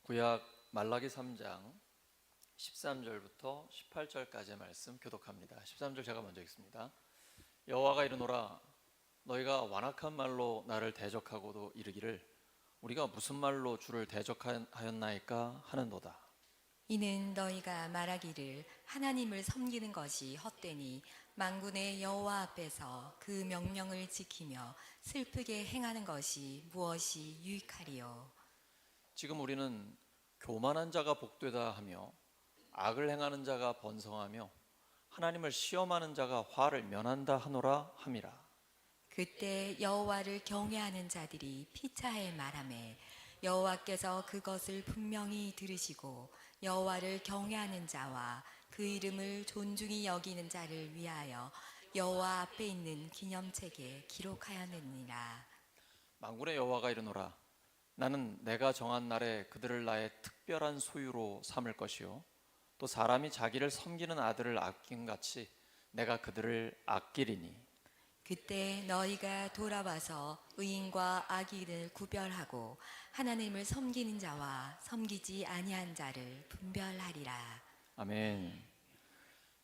구약 말라기 3장 13절부터 18절까지의 말씀 교독합니다. 13절 제가 먼저 읽습니다. 여호와가 이르노라, 너희가 완악한 말로 나를 대적하고도 이르기를 우리가 무슨 말로 주를 대적하였나이까 하는도다. 이는 너희가 말하기를 하나님을 섬기는 것이 헛되니 만군의 여호와 앞에서 그 명령을 지키며 슬프게 행하는 것이 무엇이 유익하리요. 지금 우리는 교만한 자가 복되다 하며 악을 행하는 자가 번성하며 하나님을 시험하는 자가 화를 면한다 하노라 함이라. 그때 여호와를 경외하는 자들이 피차에 말하매 여호와께서 그것을 분명히 들으시고 여호와를 경외하는 자와 그 이름을 존중히 여기는 자를 위하여 여호와 앞에 있는 기념책에 기록하였느니라. 만군의 여호와가 이르노라, 나는 내가 정한 날에 그들을 나의 특별한 소유로 삼을 것이요 또 사람이 자기를 섬기는 아들을 아낌같이 내가 그들을 아끼리니. 그때 너희가 돌아와서 의인과 악인을 구별하고 하나님을 섬기는 자와 섬기지 아니한 자를 분별하리라. 아멘.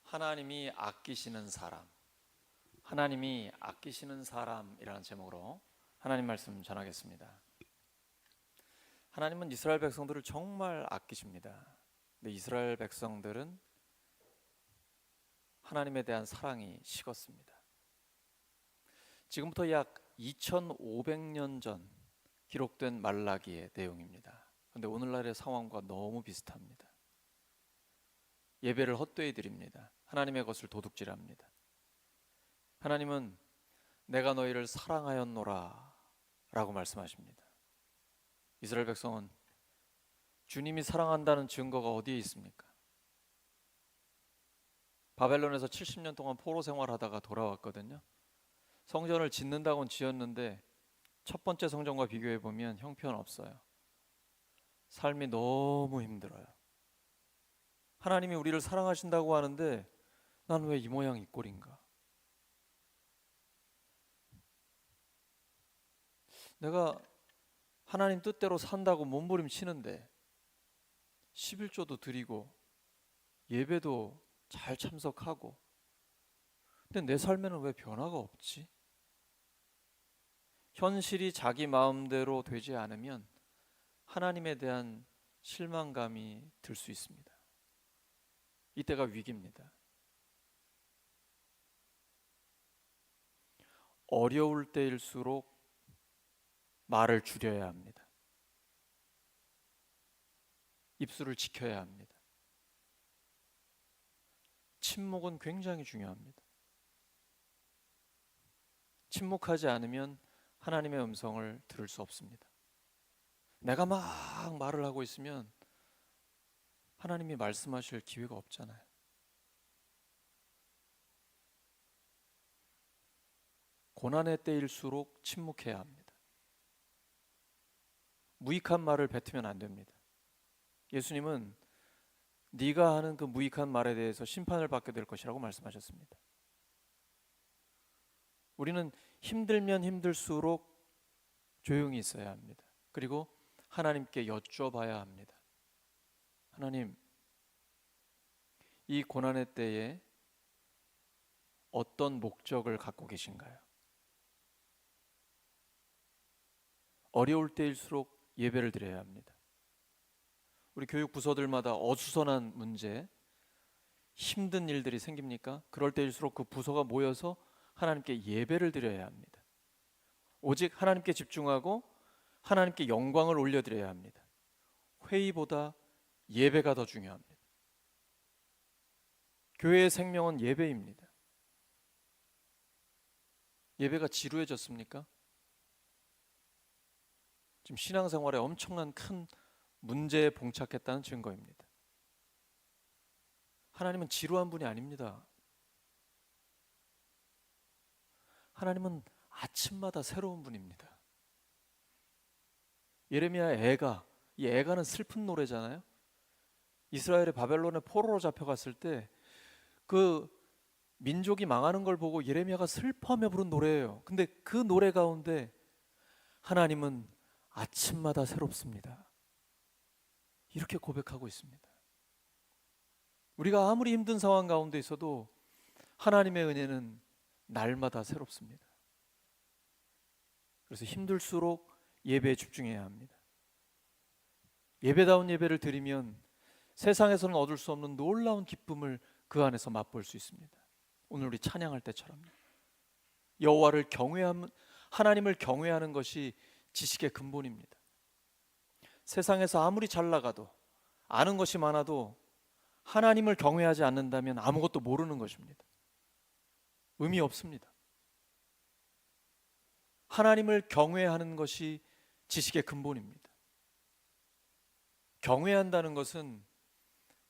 하나님이 아끼시는 사람, 하나님이 아끼시는 사람이라는 제목으로 하나님 말씀 전하겠습니다. 하나님은 이스라엘 백성들을 정말 아끼십니다. 근데 이스라엘 백성들은 하나님에 대한 사랑이 식었습니다. 지금부터 약 2500년 전 기록된 말라기의 내용입니다. 그런데 오늘날의 상황과 너무 비슷합니다. 예배를 헛되이 드립니다. 하나님의 것을 도둑질합니다. 하나님은 내가 너희를 사랑하였노라 라고 말씀하십니다. 이스라엘 백성은 주님이 사랑한다는 증거가 어디에 있습니까? 바벨론에서 70년 동안 포로 생활하다가 돌아왔거든요. 성전을 짓는다고는 지었는데 첫 번째 성전과 비교해 보면 형편없어요. 삶이 너무 힘들어요. 하나님이 우리를 사랑하신다고 하는데 난 왜 이 모양 이 꼴인가? 내가 하나님 뜻대로 산다고 몸부림치는데 11조도 드리고 예배도 잘 참석하고 근데 내 삶에는 왜 변화가 없지? 현실이 자기 마음대로 되지 않으면 하나님에 대한 실망감이 들 수 있습니다. 이때가 위기입니다. 어려울 때일수록 말을 줄여야 합니다. 입술을 지켜야 합니다. 침묵은 굉장히 중요합니다. 침묵하지 않으면 하나님의 음성을 들을 수 없습니다. 내가 막 말을 하고 있으면 하나님이 말씀하실 기회가 없잖아요. 고난의 때일수록 침묵해야 합니다. 무익한 말을 뱉으면 안 됩니다. 예수님은 네가 하는 그 무익한 말에 대해서 심판을 받게 될 것이라고 말씀하셨습니다. 우리는 힘들면 힘들수록 조용히 있어야 합니다. 그리고 하나님께 여쭤봐야 합니다. 하나님, 이 고난의 때에 어떤 목적을 갖고 계신가요? 어려울 때일수록 예배를 드려야 합니다. 우리 교육 부서들마다 어수선한 문제, 힘든 일들이 생깁니까? 그럴 때일수록 그 부서가 모여서 하나님께 예배를 드려야 합니다. 오직 하나님께 집중하고 하나님께 영광을 올려드려야 합니다. 회의보다 예배가 더 중요합니다. 교회의 생명은 예배입니다. 예배가 지루해졌습니까? 지금 신앙생활에 엄청난 큰 문제에 봉착했다는 증거입니다. 하나님은 지루한 분이 아닙니다. 하나님은 아침마다 새로운 분입니다. 예레미야의 애가, 이 애가는 슬픈 노래잖아요. 이스라엘의 바벨론의 포로로 잡혀갔을 때 그 민족이 망하는 걸 보고 예레미야가 슬퍼하며 부른 노래예요. 근데 그 노래 가운데 하나님은 아침마다 새롭습니다. 이렇게 고백하고 있습니다. 우리가 아무리 힘든 상황 가운데 있어도 하나님의 은혜는 날마다 새롭습니다. 그래서 힘들수록 예배에 집중해야 합니다. 예배다운 예배를 드리면 세상에서는 얻을 수 없는 놀라운 기쁨을 그 안에서 맛볼 수 있습니다. 오늘 우리 찬양할 때처럼요. 여호와를 경외하면, 하나님을 경외하는 것이 지식의 근본입니다. 세상에서 아무리 잘 나가도, 아는 것이 많아도 하나님을 경외하지 않는다면 아무것도 모르는 것입니다. 의미 없습니다. 하나님을 경외하는 것이 지식의 근본입니다. 경외한다는 것은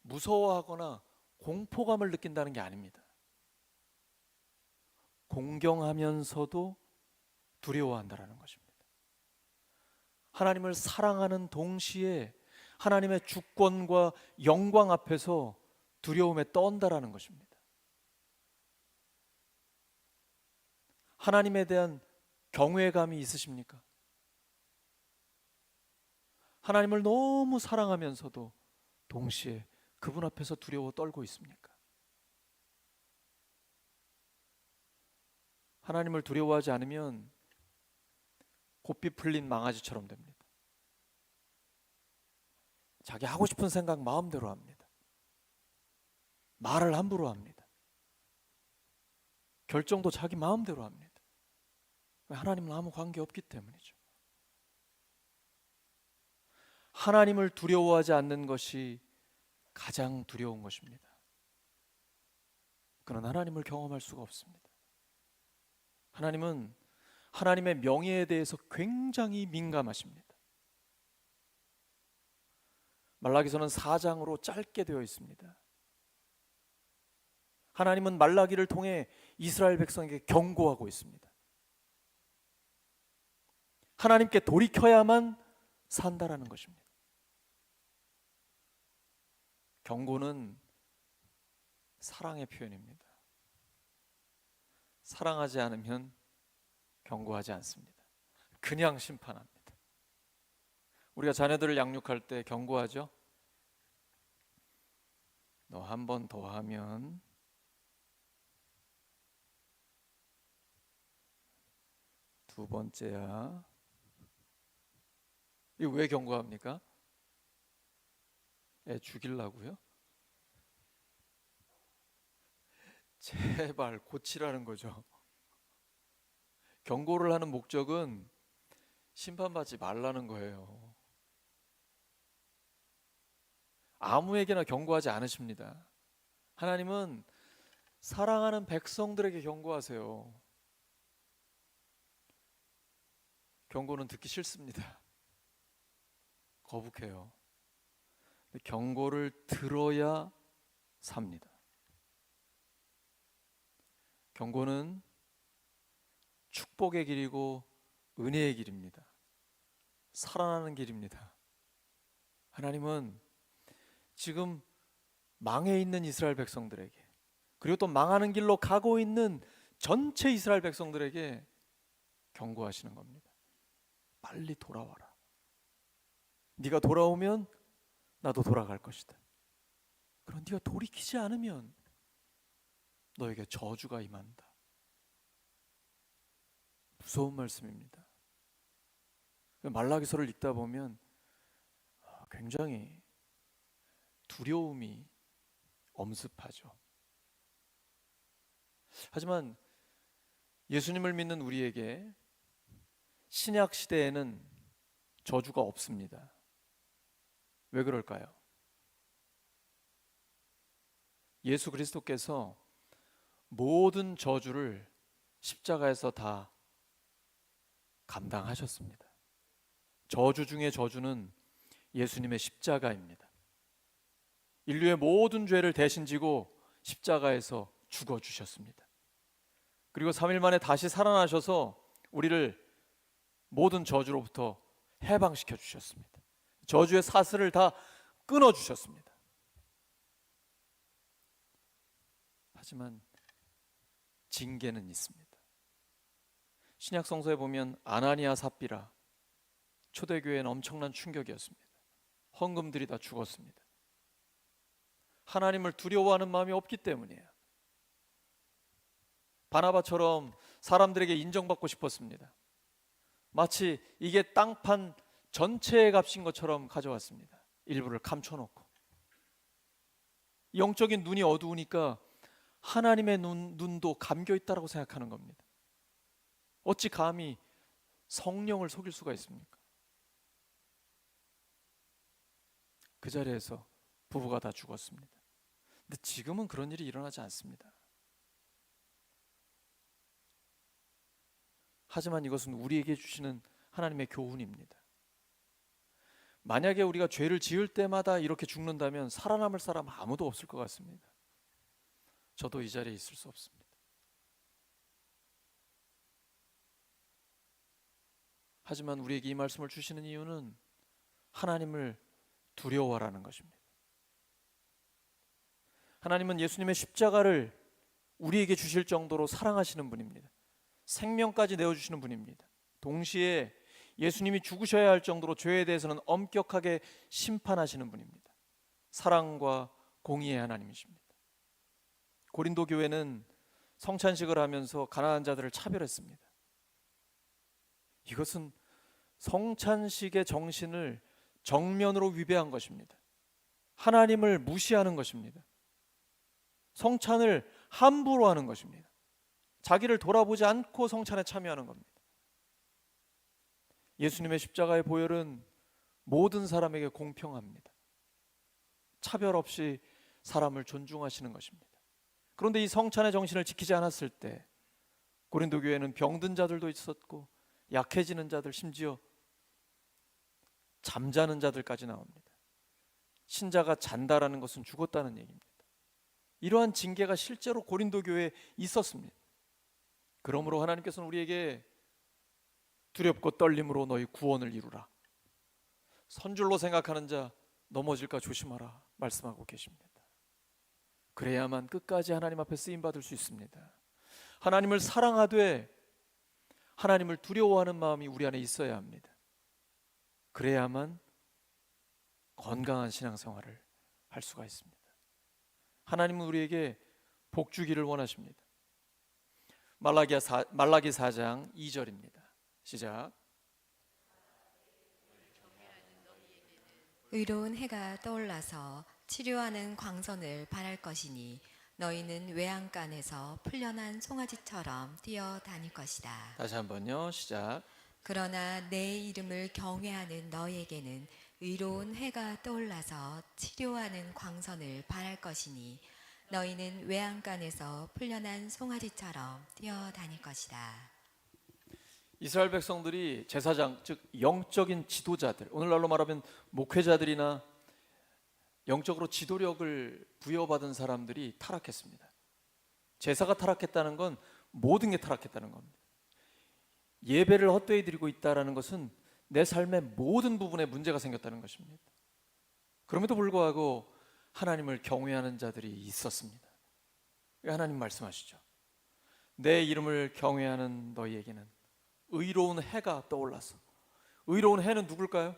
무서워하거나 공포감을 느낀다는 게 아닙니다. 공경하면서도 두려워한다는 것입니다. 하나님을 사랑하는 동시에 하나님의 주권과 영광 앞에서 두려움에 떤다라는 것입니다. 하나님에 대한 경외감이 있으십니까? 하나님을 너무 사랑하면서도 동시에 그분 앞에서 두려워 떨고 있습니까? 하나님을 두려워하지 않으면 고삐 풀린 망아지처럼 됩니다. 자기 하고 싶은 생각 마음대로 합니다. 말을 함부로 합니다. 결정도 자기 마음대로 합니다. 하나님은 아무 관계 없기 때문이죠. 하나님을 두려워하지 않는 것이 가장 두려운 것입니다. 그런 하나님을 경험할 수가 없습니다. 하나님은 하나님의 명예에 대해서 굉장히 민감하십니다. 말라기서는 4장으로 짧게 되어 있습니다. 하나님은 말라기를 통해 이스라엘 백성에게 경고하고 있습니다. 하나님께 돌이켜야만 산다라는 것입니다. 경고는 사랑의 표현입니다. 사랑하지 않으면 경고하지 않습니다. 그냥 심판합니다. 우리가 자녀들을 양육할 때 경고하죠. 너 한 번 더 하면 두 번째야. 이거 왜 경고합니까? 애 죽이려고요? 제발 고치라는 거죠. 경고를 하는 목적은 심판받지 말라는 거예요. 아무에게나 경고하지 않으십니다. 하나님은 사랑하는 백성들에게 경고하세요. 경고는 듣기 싫습니다. 거북해요. 경고를 들어야 삽니다. 경고는 축복의 길이고 은혜의 길입니다. 살아나는 길입니다. 하나님은 지금 망해 있는 이스라엘 백성들에게, 그리고 또 망하는 길로 가고 있는 전체 이스라엘 백성들에게 경고하시는 겁니다. 빨리 돌아와라. 네가 돌아오면 나도 돌아갈 것이다. 그럼 네가 돌이키지 않으면 너에게 저주가 임한다. 무서운 말씀입니다. 말라기서를 읽다 보면 굉장히 두려움이 엄습하죠. 하지만 예수님을 믿는 우리에게 신약 시대에는 저주가 없습니다. 왜 그럴까요? 예수 그리스도께서 모든 저주를 십자가에서 다 감당하셨습니다. 저주 중에 저주는 예수님의 십자가입니다. 인류의 모든 죄를 대신 지고 십자가에서 죽어주셨습니다. 그리고 3일 만에 다시 살아나셔서 우리를 모든 저주로부터 해방시켜 주셨습니다. 저주의 사슬을 다 끊어 주셨습니다. 하지만 징계는 있습니다. 신약 성서에 보면 아나니아 삽비라 초대교회는 엄청난 충격이었습니다. 헌금들이 다 죽었습니다. 하나님을 두려워하는 마음이 없기 때문이에요. 바나바처럼 사람들에게 인정받고 싶었습니다. 마치 이게 땅판 전체의 값인 것처럼 가져왔습니다. 일부를 감춰놓고. 영적인 눈이 어두우니까 하나님의 눈도 감겨있다라고 생각하는 겁니다. 어찌 감히 성령을 속일 수가 있습니까? 그 자리에서 부부가 다 죽었습니다. 근데 지금은 그런 일이 일어나지 않습니다. 하지만 이것은 우리에게 주시는 하나님의 교훈입니다. 만약에 우리가 죄를 지을 때마다 이렇게 죽는다면 살아남을 사람 아무도 없을 것 같습니다. 저도 이 자리에 있을 수 없습니다. 하지만 우리에게 이 말씀을 주시는 이유는 하나님을 두려워하라는 것입니다. 하나님은 예수님의 십자가를 우리에게 주실 정도로 사랑하시는 분입니다. 생명까지 내어주시는 분입니다. 동시에 예수님이 죽으셔야 할 정도로 죄에 대해서는 엄격하게 심판하시는 분입니다. 사랑과 공의의 하나님이십니다. 고린도 교회는 성찬식을 하면서 가난한 자들을 차별했습니다. 이것은 성찬식의 정신을 정면으로 위배한 것입니다. 하나님을 무시하는 것입니다. 성찬을 함부로 하는 것입니다. 자기를 돌아보지 않고 성찬에 참여하는 겁니다. 예수님의 십자가의 보혈은 모든 사람에게 공평합니다. 차별 없이 사람을 존중하시는 것입니다. 그런데 이 성찬의 정신을 지키지 않았을 때 고린도 교회는 병든 자들도 있었고 약해지는 자들, 심지어 잠자는 자들까지 나옵니다. 신자가 잔다라는 것은 죽었다는 얘기입니다. 이러한 징계가 실제로 고린도 교회에 있었습니다. 그러므로 하나님께서는 우리에게 두렵고 떨림으로 너희 구원을 이루라, 선줄로 생각하는 자 넘어질까 조심하라 말씀하고 계십니다. 그래야만 끝까지 하나님 앞에 쓰임받을 수 있습니다. 하나님을 사랑하되 하나님을 두려워하는 마음이 우리 안에 있어야 합니다. 그래야만 건강한 신앙생활을 할 수가 있습니다. 하나님은 우리에게 복 주기를 원하십니다. 말라기 4장 2절입니다. 시작. 의로운 해가 떠올라서 치료하는 광선을 발할 것이니 너희는 외양간에서 풀려난 송아지처럼 뛰어다닐 것이다. 다시 한번요. 시작. 그러나 내 이름을 경외하는 너희에게는 의로운 해가 떠올라서 치료하는 광선을 발할 것이니 너희는 외양간에서 풀려난 송아지처럼 뛰어다닐 것이다. 이스라엘 백성들이 제사장, 즉 영적인 지도자들, 오늘날로 말하면 목회자들이나 영적으로 지도력을 부여받은 사람들이 타락했습니다. 제사가 타락했다는 건 모든 게 타락했다는 겁니다. 예배를 헛되이 드리고 있다는 것은 내 삶의 모든 부분에 문제가 생겼다는 것입니다. 그럼에도 불구하고 하나님을 경외하는 자들이 있었습니다. 하나님 말씀하시죠. 내 이름을 경외하는 너희에게는 의로운 해가 떠올라서. 의로운 해는 누굴까요?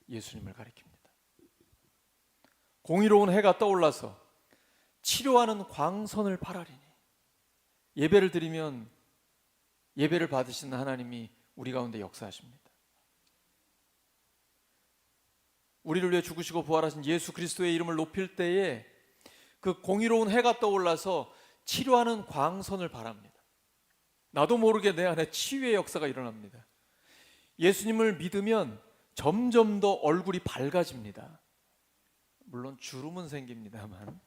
예수님을 가리킵니다. 공의로운 해가 떠올라서 치료하는 광선을 발하리니. 예배를 드리면 예배를 받으시는 하나님이 우리 가운데 역사하십니다. 우리를 위해 죽으시고 부활하신 예수 그리스도의 이름을 높일 때에 그 공의로운 해가 떠올라서 치료하는 광선을 발합니다. 나도 모르게 내 안에 치유의 역사가 일어납니다. 예수님을 믿으면 점점 더 얼굴이 밝아집니다. 물론 주름은 생깁니다만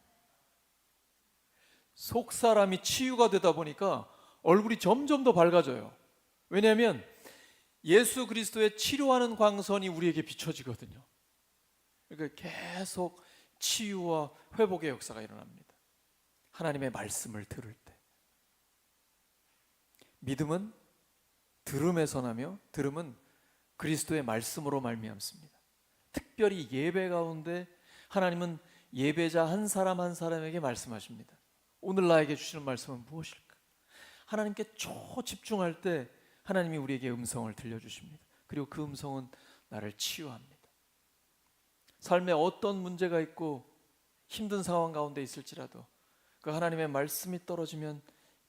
속 사람이 치유가 되다 보니까 얼굴이 점점 더 밝아져요. 왜냐하면 예수 그리스도의 치료하는 광선이 우리에게 비춰지거든요. 그러니까 계속 치유와 회복의 역사가 일어납니다. 하나님의 말씀을 들을 때. 믿음은 들음에서 나며 들음은 그리스도의 말씀으로 말미암습니다. 특별히 예배 가운데 하나님은 예배자 한 사람 한 사람에게 말씀하십니다. 오늘 나에게 주시는 말씀은 무엇일까? 하나님께 초집중할 때 하나님이 우리에게 음성을 들려주십니다. 그리고 그 음성은 나를 치유합니다. 삶에 어떤 문제가 있고 힘든 상황 가운데 있을지라도 그 하나님의 말씀이 떨어지면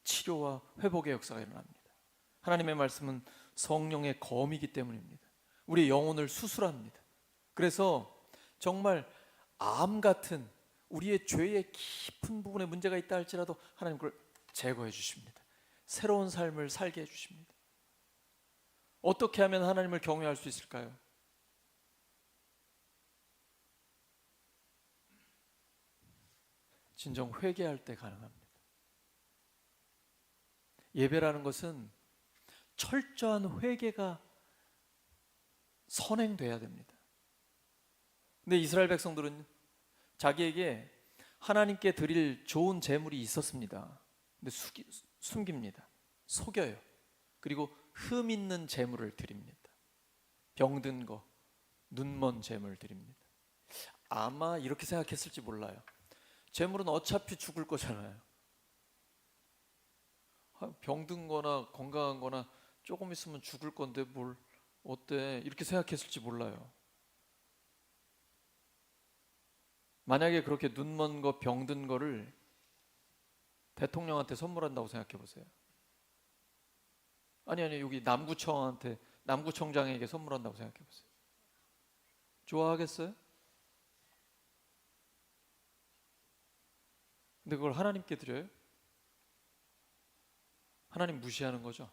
치료와 회복의 역사가 일어납니다. 하나님의 말씀은 성령의 검이기 때문입니다. 우리의 영혼을 수술합니다. 그래서 정말 암 같은 우리의 죄의 깊은 부분에 문제가 있다 할지라도 하나님 그걸 제거해 주십니다. 새로운 삶을 살게 해 주십니다. 어떻게 하면 하나님을 경외할 수 있을까요? 진정 회개할 때 가능합니다. 예배라는 것은 철저한 회개가 선행돼야 됩니다. 근데 이스라엘 백성들은 자기에게 하나님께 드릴 좋은 재물이 있었습니다. 근데 숨깁니다. 속여요. 그리고 흠 있는 재물을 드립니다. 병든 거, 눈먼 재물 드립니다. 아마 이렇게 생각했을지 몰라요. 재물은 어차피 죽을 거잖아요. 병든 거나 건강한 거나 조금 있으면 죽을 건데 뭘 어때? 이렇게 생각했을지 몰라요. 만약에 그렇게 눈먼 거, 병든 거를 대통령한테 선물한다고 생각해 보세요. 아니 여기 남구청장에게 선물한다고 생각해 보세요. 좋아하겠어요? 근데 그걸 하나님께 드려요? 하나님 무시하는 거죠?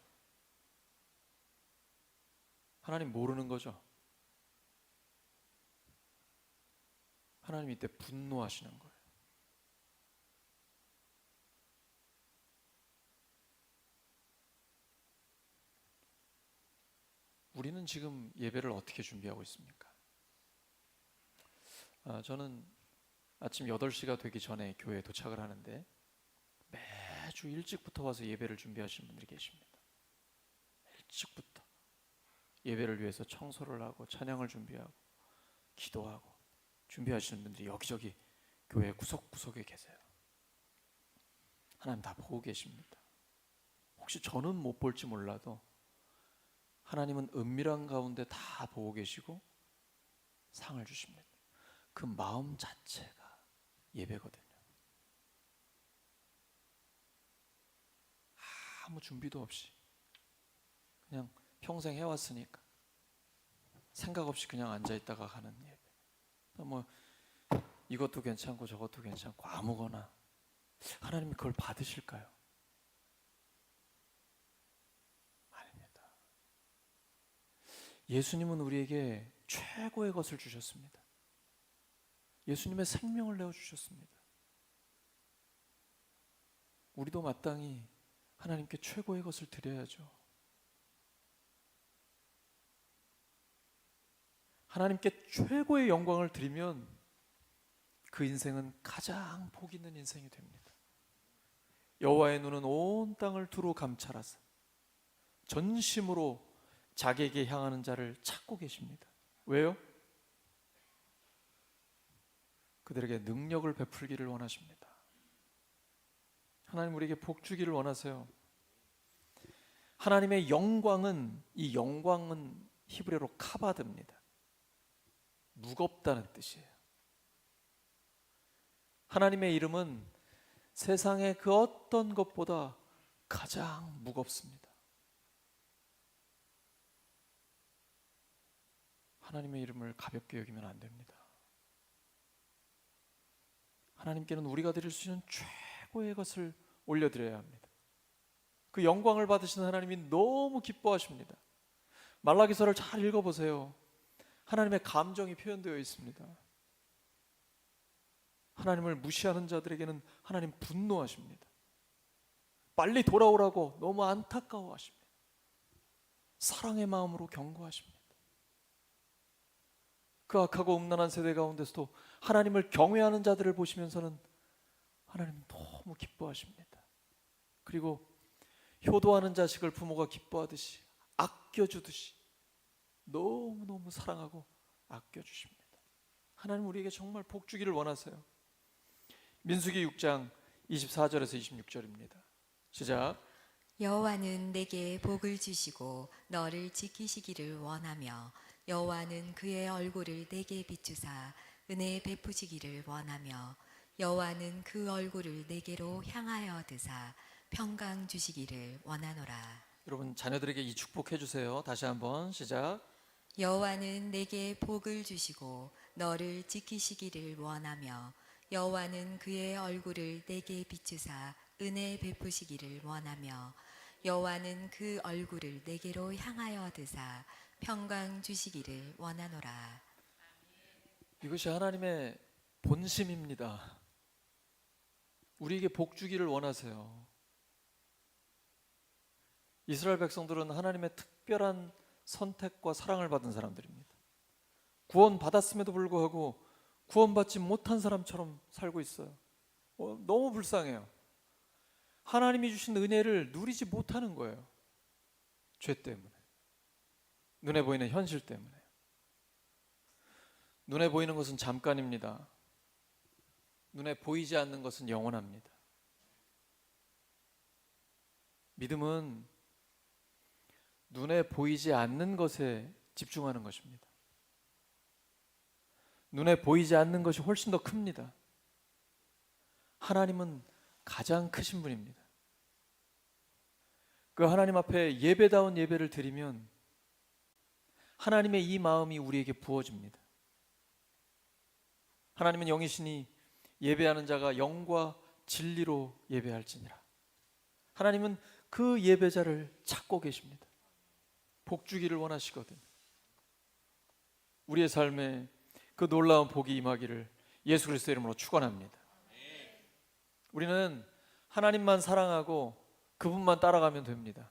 하나님 모르는 거죠? 하나님 이때 분노하시는 거예요. 우리는 지금 예배를 어떻게 준비하고 있습니까? 저는 아침 8시가 되기 전에 교회에 도착을 하는데 매주 일찍부터 와서 예배를 준비하시는 분들이 계십니다. 일찍부터 예배를 위해서 청소를 하고 찬양을 준비하고 기도하고 준비하시는 분들이 여기저기 교회 구석구석에 계세요. 하나님 다 보고 계십니다. 혹시 저는 못 볼지 몰라도 하나님은 은밀한 가운데 다 보고 계시고 상을 주십니다. 그 마음 자체가 예배거든요. 아무 준비도 없이 그냥 평생 해왔으니까 생각 없이 그냥 앉아있다가 가는 예배. 뭐 이것도 괜찮고 저것도 괜찮고 아무거나 하나님이 그걸 받으실까요? 아닙니다. 예수님은 우리에게 최고의 것을 주셨습니다. 예수님의 생명을 내어주셨습니다. 우리도 마땅히 하나님께 최고의 것을 드려야죠. 하나님께 최고의 영광을 드리면 그 인생은 가장 복 있는 인생이 됩니다. 여호와의 눈은 온 땅을 두루 감찰하사 전심으로 자기에게 향하는 자를 찾고 계십니다. 왜요? 그들에게 능력을 베풀기를 원하십니다. 하나님 우리에게 복 주기를 원하세요. 하나님의 영광은, 이 영광은 히브리어로 카바드입니다. 무겁다는 뜻이에요. 하나님의 이름은 세상의 그 어떤 것보다 가장 무겁습니다. 하나님의 이름을 가볍게 여기면 안 됩니다. 하나님께는 우리가 드릴 수 있는 최고의 것을 올려드려야 합니다. 그 영광을 받으시는 하나님이 너무 기뻐하십니다. 말라기서를 잘 읽어보세요. 하나님의 감정이 표현되어 있습니다. 하나님을 무시하는 자들에게는 하나님 분노하십니다. 빨리 돌아오라고 너무 안타까워하십니다. 사랑의 마음으로 경고하십니다. 그 악하고 음란한 세대 가운데서도 하나님을 경외하는 자들을 보시면서는 하나님 너무 기뻐하십니다. 그리고 효도하는 자식을 부모가 기뻐하듯이 아껴주듯이 너무너무 사랑하고 아껴주십니다. 하나님 우리에게 정말 복 주기를 원하세요. 민수기 6장 24절에서 26절입니다. 시작. 여호와는 내게 복을 주시고 너를 지키시기를 원하며 여호와는 그의 얼굴을 내게 비추사 은혜 베푸시기를 원하며 여호와는 그 얼굴을 내게로 향하여 드사 평강 주시기를 원하노라. 여러분 자녀들에게 이 축복해 주세요. 다시 한번 시작. 여호와는 내게 복을 주시고 너를 지키시기를 원하며 여호와는 그의 얼굴을 내게 비추사 은혜 베푸시기를 원하며 여호와는 그 얼굴을 내게로 향하여 드사 평강 주시기를 원하노라. 이것이 하나님의 본심입니다. 우리에게 복 주기를 원하세요. 이스라엘 백성들은 하나님의 특별한 선택과 사랑을 받은 사람들입니다. 구원 받았음에도 불구하고 구원받지 못한 사람처럼 살고 있어요. 너무 불쌍해요. 하나님이 주신 은혜를 누리지 못하는 거예요. 죄 때문에. 눈에 보이는 현실 때문에. 눈에 보이는 것은 잠깐입니다. 눈에 보이지 않는 것은 영원합니다. 믿음은 눈에 보이지 않는 것에 집중하는 것입니다. 눈에 보이지 않는 것이 훨씬 더 큽니다. 하나님은 가장 크신 분입니다. 그 하나님 앞에 예배다운 예배를 드리면 하나님의 이 마음이 우리에게 부어집니다. 하나님은 영이시니 예배하는 자가 영과 진리로 예배할지니라. 하나님은 그 예배자를 찾고 계십니다. 복 주기를 원하시거든. 우리의 삶에 그 놀라운 복이 임하기를 예수 그리스도의 이름으로 축원합니다. 우리는 하나님만 사랑하고 그분만 따라가면 됩니다.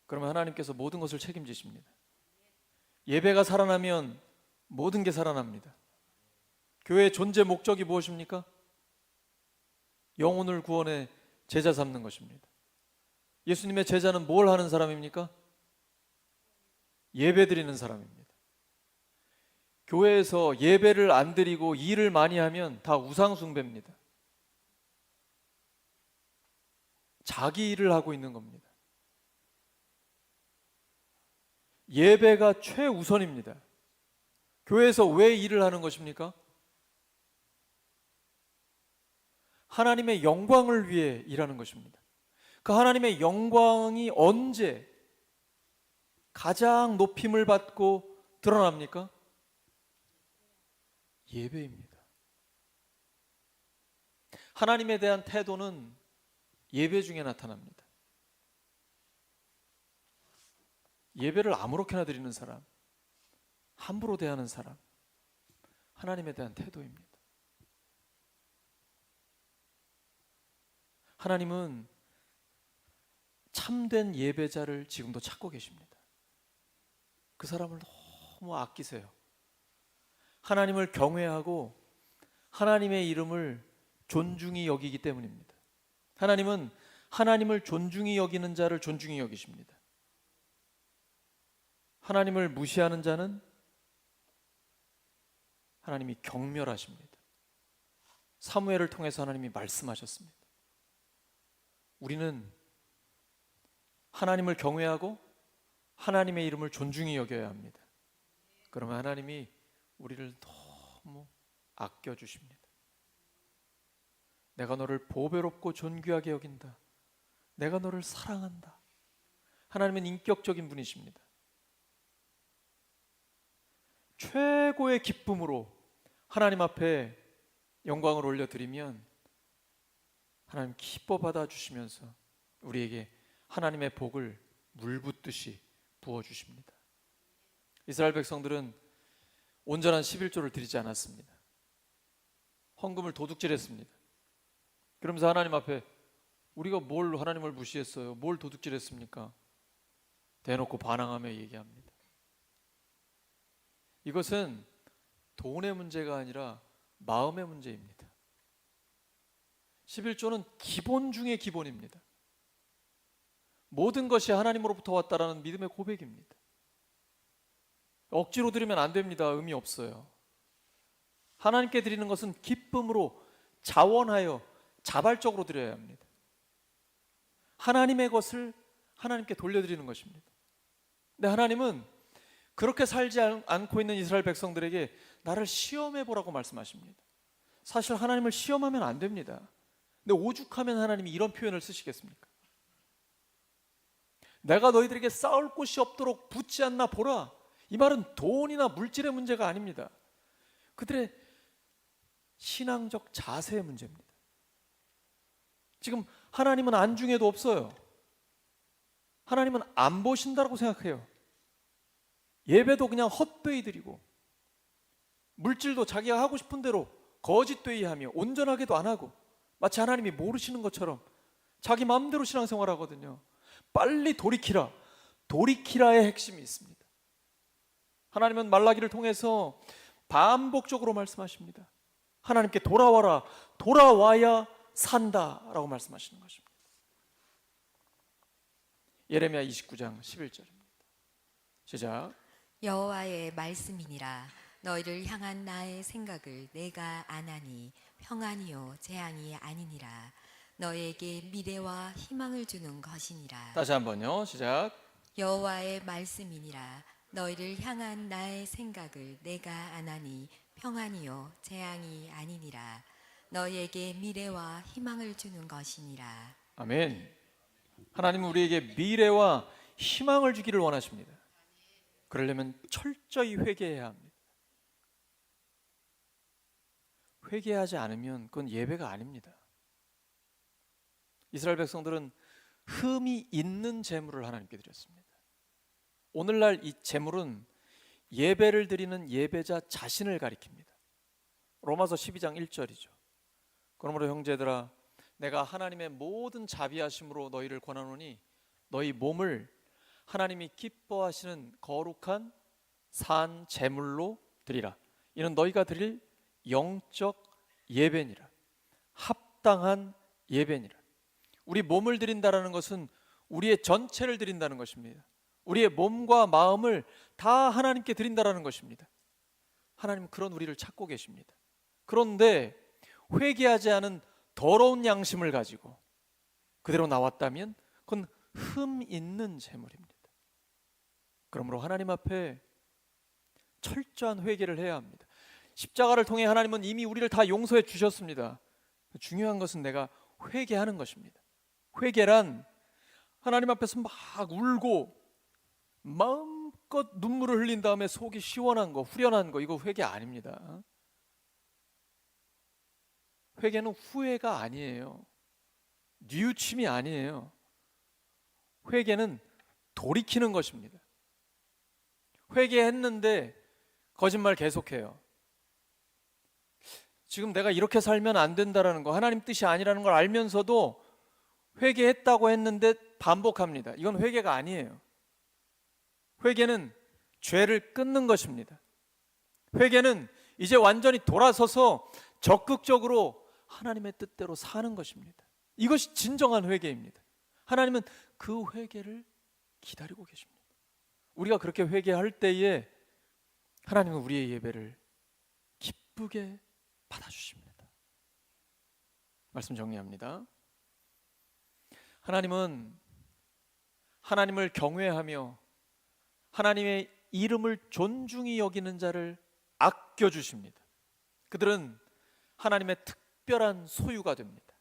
그러면 하나님께서 모든 것을 책임지십니다. 예배가 살아나면 모든 게 살아납니다. 교회의 존재 목적이 무엇입니까? 영혼을 구원해 제자 삼는 것입니다. 예수님의 제자는 뭘 하는 사람입니까? 예배 드리는 사람입니다. 교회에서 예배를 안 드리고 일을 많이 하면 다 우상숭배입니다. 자기 일을 하고 있는 겁니다. 예배가 최우선입니다. 교회에서 왜 일을 하는 것입니까? 하나님의 영광을 위해 일하는 것입니다. 그 하나님의 영광이 언제 가장 높임을 받고 드러납니까? 예배입니다. 하나님에 대한 태도는 예배 중에 나타납니다. 예배를 아무렇게나 드리는 사람, 함부로 대하는 사람, 하나님에 대한 태도입니다. 하나님은 참된 예배자를 지금도 찾고 계십니다. 그 사람을 너무 아끼세요. 하나님을 경외하고 하나님의 이름을 존중히 여기기 때문입니다. 하나님은 하나님을 존중히 여기는 자를 존중히 여기십니다. 하나님을 무시하는 자는 하나님이 경멸하십니다. 사무엘을 통해서 하나님이 말씀하셨습니다. 우리는 하나님을 경외하고 하나님의 이름을 존중히 여겨야 합니다. 그러면 하나님이 우리를 너무 아껴주십니다. 내가 너를 보배롭고 존귀하게 여긴다. 내가 너를 사랑한다. 하나님은 인격적인 분이십니다. 최고의 기쁨으로 하나님 앞에 영광을 올려드리면 하나님 기뻐 받아주시면서 우리에게 하나님의 복을 물붓듯이 부어주십니다. 이스라엘 백성들은 온전한 11조를 드리지 않았습니다. 헌금을 도둑질했습니다. 그러면서 하나님 앞에 우리가 뭘 하나님을 무시했어요? 뭘 도둑질했습니까? 대놓고 반항하며 얘기합니다. 이것은 돈의 문제가 아니라 마음의 문제입니다. 11조는 기본 중의 기본입니다. 모든 것이 하나님으로부터 왔다라는 믿음의 고백입니다. 억지로 드리면 안 됩니다. 의미 없어요. 하나님께 드리는 것은 기쁨으로 자원하여 자발적으로 드려야 합니다. 하나님의 것을 하나님께 돌려드리는 것입니다. 근데 하나님은 그렇게 살지 않고 있는 이스라엘 백성들에게 나를 시험해 보라고 말씀하십니다. 사실 하나님을 시험하면 안 됩니다. 근데 오죽하면 하나님이 이런 표현을 쓰시겠습니까? 내가 너희들에게 싸울 곳이 없도록 붙지 않나 보라. 이 말은 돈이나 물질의 문제가 아닙니다. 그들의 신앙적 자세의 문제입니다. 지금 하나님은 안중에도 없어요. 하나님은 안 보신다고 생각해요. 예배도 그냥 헛되이 드리고, 물질도 자기가 하고 싶은 대로 거짓되이 하며 온전하게도 안 하고, 마치 하나님이 모르시는 것처럼 자기 마음대로 신앙생활 하거든요. 빨리 돌이키라. 돌이키라의 핵심이 있습니다. 하나님은 말라기를 통해서 반복적으로 말씀하십니다. 하나님께 돌아와라. 돌아와야 산다라고 말씀하시는 것입니다. 예레미야 29장 11절입니다. 시작. 여호와의 말씀이니라. 너희를 향한 나의 생각을 내가 아나니 평안이요 재앙이 아니니라. 너에게 미래와 희망을 주는 것이니라. 다시 한번요. 시작. 여호와의 말씀이니라. 너희를 향한 나의 생각을 내가 아나니 평안이요 재앙이 아니니라. 너희에게 미래와 희망을 주는 것이니라. 아멘. 하나님은 우리에게 미래와 희망을 주기를 원하십니다. 그러려면 철저히 회개해야 합니다. 회개하지 않으면 그건 예배가 아닙니다. 이스라엘 백성들은 흠이 있는 제물을 하나님께 드렸습니다. 오늘날 이 제물은 예배를 드리는 예배자 자신을 가리킵니다. 로마서 12장 1절이죠. 그러므로 형제들아, 내가 하나님의 모든 자비하심으로 너희를 권하노니 너희 몸을 하나님이 기뻐하시는 거룩한 산 제물로 드리라. 이는 너희가 드릴 영적 예배니라. 합당한 예배니라. 우리 몸을 드린다라는 것은 우리의 전체를 드린다는 것입니다. 우리의 몸과 마음을 다 하나님께 드린다라는 것입니다. 하나님은 그런 우리를 찾고 계십니다. 그런데 회개하지 않은 더러운 양심을 가지고 그대로 나왔다면 그건 흠 있는 제물입니다. 그러므로 하나님 앞에 철저한 회개를 해야 합니다. 십자가를 통해 하나님은 이미 우리를 다 용서해 주셨습니다. 중요한 것은 내가 회개하는 것입니다. 회개란 하나님 앞에서 막 울고 마음껏 눈물을 흘린 다음에 속이 시원한 거, 후련한 거, 이거 회개 아닙니다. 회개는 후회가 아니에요. 뉘우침이 아니에요. 회개는 돌이키는 것입니다. 회개했는데 거짓말 계속해요. 지금 내가 이렇게 살면 안 된다라는 거, 하나님 뜻이 아니라는 걸 알면서도 회개했다고 했는데 반복합니다. 이건 회개가 아니에요. 회개는 죄를 끊는 것입니다. 회개는 이제 완전히 돌아서서 적극적으로 하나님의 뜻대로 사는 것입니다. 이것이 진정한 회개입니다. 하나님은 그 회개를 기다리고 계십니다. 우리가 그렇게 회개할 때에 하나님은 우리의 예배를 기쁘게 받아주십니다. 말씀 정리합니다. 하나님은 하나님을 경외하며 하나님의 이름을 존중히 여기는 자를 아껴주십니다. 그들은 하나님의 특별한 소유가 됩니다.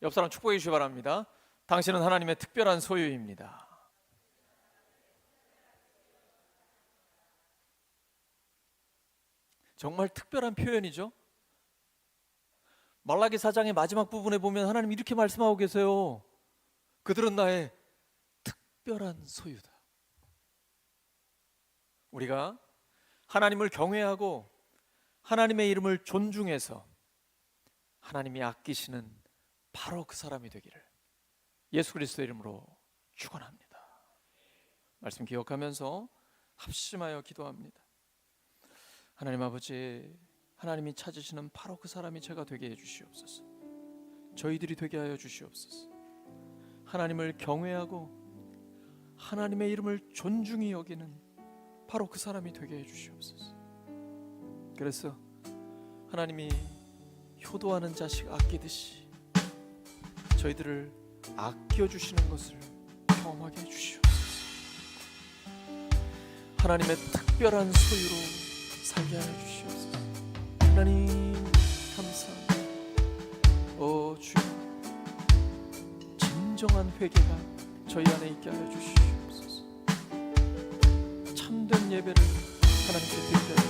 옆 사람 축복해 주시기 바랍니다. 당신은 하나님의 특별한 소유입니다. 정말 특별한 표현이죠. 말라기 4장의 마지막 부분에 보면 하나님 이렇게 말씀하고 계세요. 그들은 나의 특별한 소유다. 우리가 하나님을 경외하고 하나님의 이름을 존중해서 하나님이 아끼시는 바로 그 사람이 되기를 예수 그리스도의 이름으로 축원합니다. 말씀 기억하면서 합심하여 기도합니다. 하나님 아버지, 하나님이 찾으시는 바로 그 사람이 제가 되게 해주시옵소서. 저희들이 되게 하여 주시옵소서. 하나님을 경외하고 하나님의 이름을 존중히 여기는 바로 그 사람이 되게 해주시옵소서. 그래서 하나님이 효도하는 자식 아끼듯이 저희들을 아껴주시는 것을 경험하게 해주시옵소서. 하나님의 특별한 소유로 살게 하여 주시옵소서. 하나님 감사합니다. 주여, 진정한 회개가 저희 안에 있게 하여 주시옵소서. 참된 예배를 하나님께 드리게 하여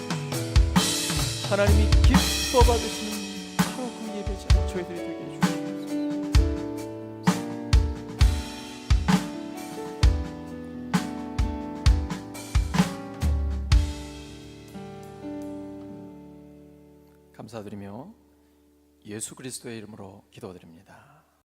주시옵소서. 하나님이 기뻐 받으시는 바로 그 예배자 저희들이 되게 해주시옵소서. 감사드리며 예수 그리스도의 이름으로 기도드립니다.